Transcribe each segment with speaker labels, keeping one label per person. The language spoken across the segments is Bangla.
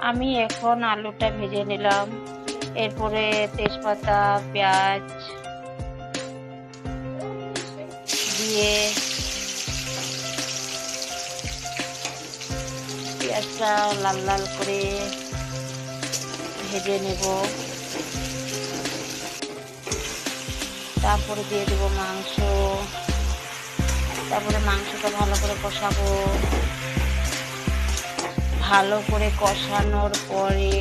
Speaker 1: আমি এখন আলুটা ভেজে নিলাম, এরপরে তেজপাতা পেঁয়াজ দিয়ে পেঁয়াজটা লাল লাল করে ভেজে নেব। তারপরে দিয়ে দেবো মাংস, তারপরে মাংসটা ভালো করে কষাবো। ভালো করে কষানোর পরে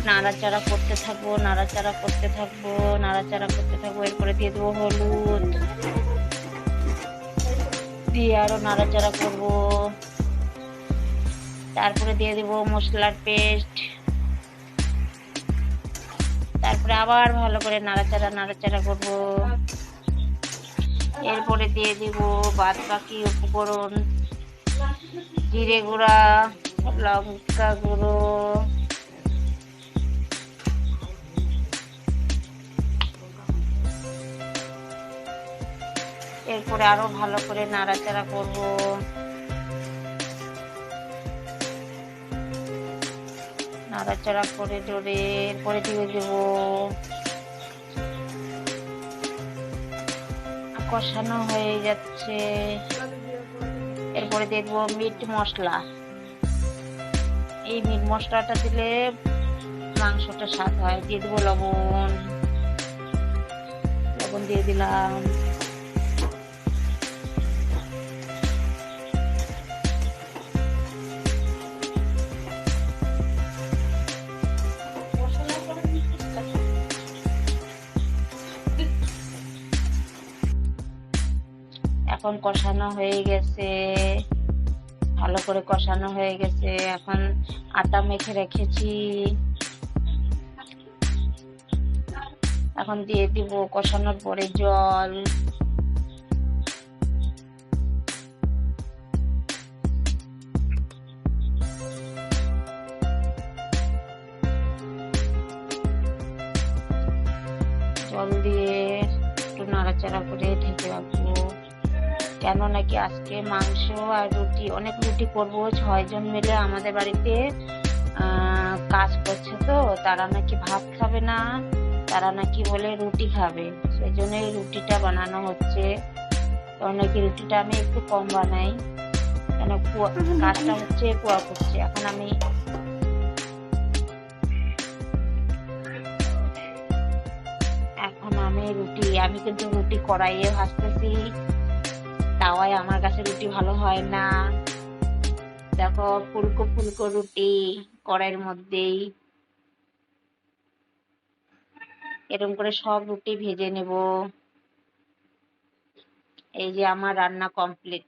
Speaker 1: নাড়াচাড়া করতে থাকবো, নাড়াচাড়া করতে থাকবো, নাড়াচাড়া করতে থাকবো। এরপরে দিয়ে দেবো হলুদ, দিয়ে আরো নাড়াচাড়া করব। তারপরে দিয়ে দেবো মশলার পেস্ট, তারপরে আবার ভালো করে নাড়াচাড়া নাড়াচাড়া করব। এরপরে দিয়ে দিব বাদ বাকি উপকরণ, জিরে গুঁড়া, লঙ্কা গুঁড়ো, এরপরে আরো ভালো করে নাড়াচাড়া করব। নাড়াচাড়া করে ডরে এরপরে দিয়ে দেব কষানো হয়ে যাচ্ছে। এরপরে দিয়ে দেবো মিট মশলা। এই মিট মশলাটা দিলে মাংসটা স্বাদ হয়। দিয়ে দেবো লবণ, লবণ দিয়ে দিলাম। এখন কষানো হয়ে গেছে, ভালো করে কষানো হয়ে গেছে। এখন আটা মেখে রেখেছি, এখন দিয়ে দিব কষানোর পরে জল। জল দিয়ে একটু নাড়াচাড়া করে ঢেকে রাখবো। কেন নাকি আজকে মাংস আর রুটি, অনেক রুটি করবো। 6 জন মিলে আমাদের বাড়িতে কাজ করছে, তো তারা নাকি ভাত খাবে না, তারা নাকি বলে রুটি খাবে। সেই জন্য এই রুটিটা বানানো হচ্ছে। কারণ নাকি রুটিটা আমি একটু কম বানাই, কেন কাজটা হচ্ছে কুয়া করছে। এখন আমি কিন্তু রুটি কড়াইয়ে ভাজতেছি, তাওয়ায় আমার কাছে রুটি ভালো হয় না। দেখো ফুলকো ফুলকো রুটি কড়াইয়ের মধ্যেই। এরকম করে সব রুটি ভেজে নেব। এই যে আমার রান্না কমপ্লিট।